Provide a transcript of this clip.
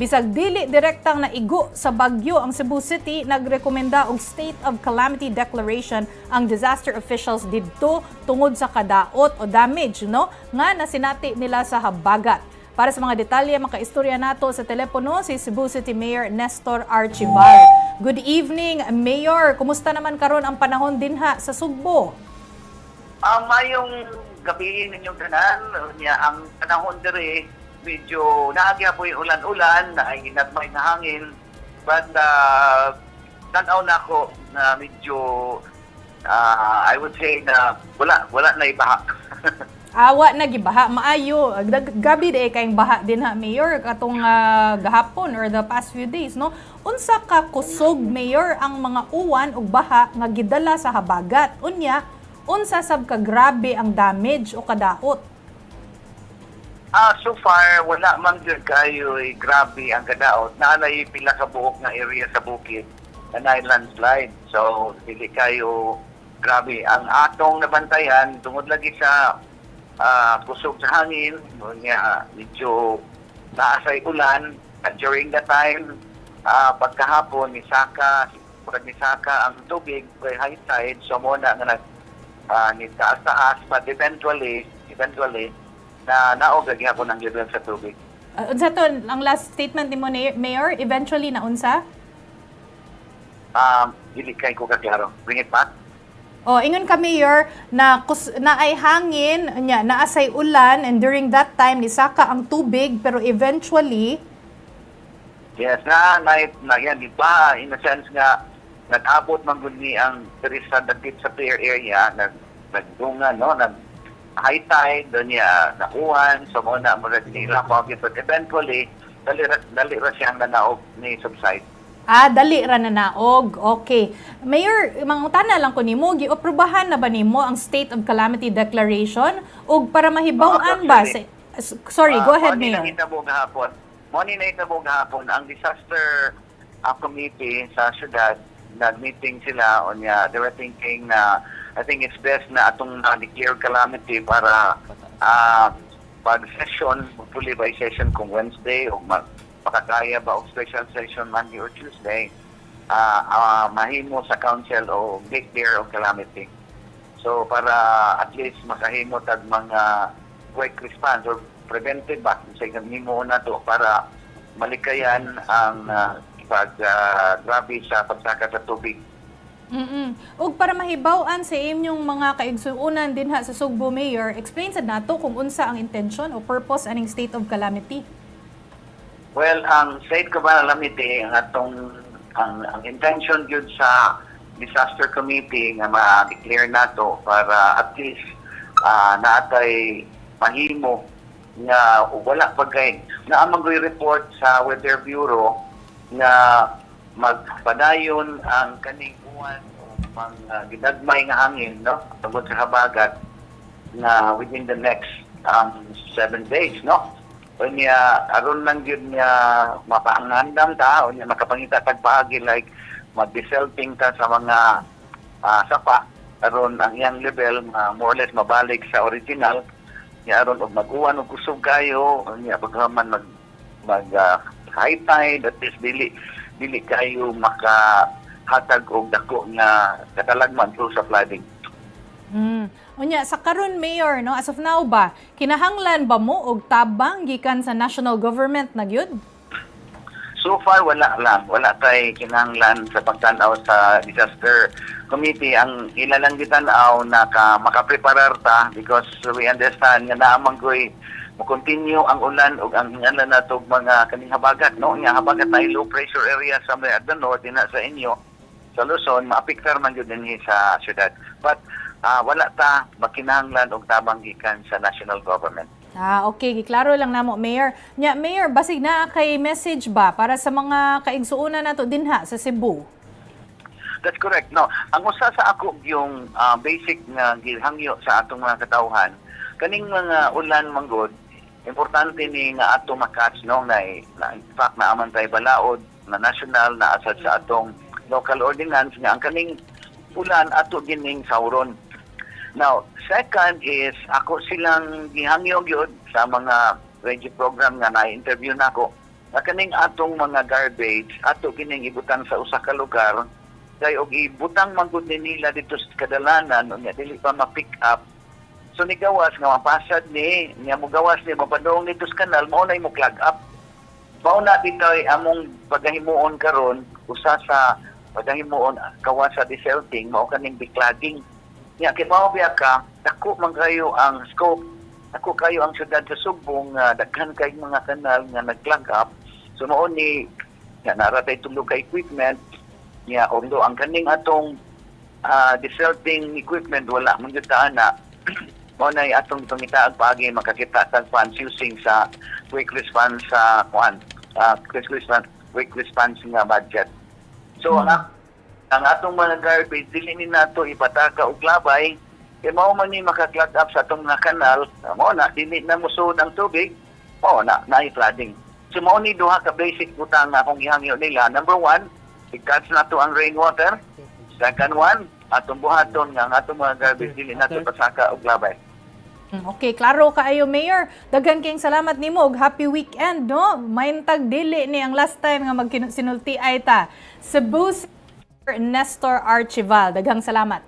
Bisag dili direktang naigo sa bagyo ang Cebu City, nagrekomenda og state of calamity declaration ang disaster officials didto tungod sa kadaot o damage nga nasinati nila sa habagat. Para sa mga detalye, makaistorya nato sa telepono si Cebu City Mayor Nestor Archival. Good evening, Mayor. Kumusta naman karon ang panahon dinha sa Sugbo? Mayong gabi ninyong tanan, ang panahon diri medyo naagya po yung ulan-ulan, ay inagmay na hangin, but tanaw na ako na medyo I would say na wala na ibaha. Awa na gibaha maayo. Gabi de kayong baha din ha, Mayor, katong gahapon or the past few days, no? Unsa ka kusog, Mayor, ang mga uwan ug baha nga gidala sa habagat? Unya, unsa sab ka grabe ang damage o kadaot? So far wala man gyud kayo grabe ang kadaot. Naanay pila ka buok nga area sa bukid na landslide. So dili kayo grabe ang atong nabantayan tungod lagi sa kusog sa hangin, medyo naasay ulan at during the time pagkahapon nisaka ang tubig by high tide, so mo na nga nitaas-taas, but eventually na naog gyapon ang level sa tubig. Unsa to ang last statement nimo, Mayor? Eventually na unsa? Dili kay ko kaklaro. Bring it back. Ingon ka, Mayor, na ay hangin, naasay ulan, and during that time nisaka ang tubig, pero eventually yes, na yan, di ba? In a sense nga, nag-abot man gud ni ang diri sa dakit sa player area, nagdungan, no? High tide, doon niya nakuhan, so muna mo rin nila pagkit, but eventually, dali ra siyang nanaog ni subside. Dali ra na naog. Okay. Mayor, mangutana lang ko nimo, giaprubahan na ba nimo ang State of Calamity Declaration ug para mahibaw-an ba? Sorry, go ahead, Mayor. Moni na itabo gahapon ang disaster committee sa syudad, nag-meeting sila on they were thinking na I think it's best na atong declare calamity para pag-session, fully by session kung Wednesday o makakaya ba o special session Monday or Tuesday, mahimo sa council o declare of calamity. So para at least makahimo tag mga quick response or preventive ba sa himo na to para malikayan ang pag-grabe sa pagsaka sa tubig. Ug para mahibaw-an sa inyong mga kaigsuonan din ha sa Sugbo, Mayor, explain sad nato kung unsa ang intention o purpose aning state of calamity. Well, ang state of calamity ang intention gyud sa disaster committee nga ma-declare nato para at least naatay mahimo nga wala pagkay na amang report sa Weather Bureau nga magpadayon ang kaning uwan o gidagmay nga hangin, no, tungod sa habagat na within the next 7 days, no. Unya aron lang gyud nga mapaangandam ta unya makapangita tag paagi like mag-deselting ta sa mga sapa aron ang iyang level more or less mabalik sa original nya aron og mag-uwan og kusog kayo unya pagkaman mag high tide at least dili kayo makahatag og dako nga katalagman through sa flooding. Unya, sa karon, Mayor, no, as of now ba, kinahanglan ba mo og tabang gikan sa national government na gyud? So far wala tay kinahanglan sa pagtan-aw sa disaster committee. Ang ilalang gitan-aw na makapreparar ta because we understand nga naamang goy mo-continue ang ulan ug ang hingalan nato mga kaning habagat, no, nga habagat ay low pressure area sa may north dinha sa inyo sa Luzon, maapektar man gyud dinhi sa syudad. But wala ta makinahanglan og tabang gikan sa national government. Okay, giklaro lang namo, Mayor. Nya, Mayor, basig na kay message ba para sa mga kaigsuonan nato dinha sa Cebu? That's correct. No, ang usa sa ako yung basic nga gihangyo sa atong mga katawhan, kaning mga ulan manggod, importante ni nga ato makatch, no, na in fact na amantay balaod na national na asad sa atong local ordinance nga ang kaning ulan ato gining sauron. Now, second is ako silang gihangyo gyud sa mga radio program nga na-interview nako na kaning atong mga garbage ato kining ibutang sa usa ka lugar kay og ibutang manggod ni nila dito sa kadalanan unya dili pa ma-pick up. So ni gawas nga mapasad ni niya mo gawas ni mapadong dito sa kanal mao na mo clog up. Mao na bitaw among pagahimuon karon usa sa pagahimuon kawas sa desilting mao kaning declogging. Nya kay mao biya ka dako man kayo ang scope, dako kayo ang syudad sa Sumbong nga daghan kay mga kanal nga nag-clog up. So mao ni naratay tulo ka equipment niya although ang kaning atong desilting equipment wala man gyud ana. Mao na atong pangitaag paagi makakita tag funds using sa quick response sa quick response nga budget. So ang atong mga garbage dili ni nato ipataka og labay kay mao man ni maka-clog up sa atong mga kanal, mao na dili na musud ang tubig, mao na flooding. So mao ni duha ka basic butang nga akong ihangyo nila. Number 1, i-catch nato ang rainwater. Second one, atong buhaton nga ang atong mga garbage dili nato pasaka og labay. Okay, klaro kaayo Mayor. Daghan kayong salamat nimo og happy weekend, no? Maintag dili ni ang last time nga magsinulti ay ta. Cebu Nestor Archival. Daghang salamat.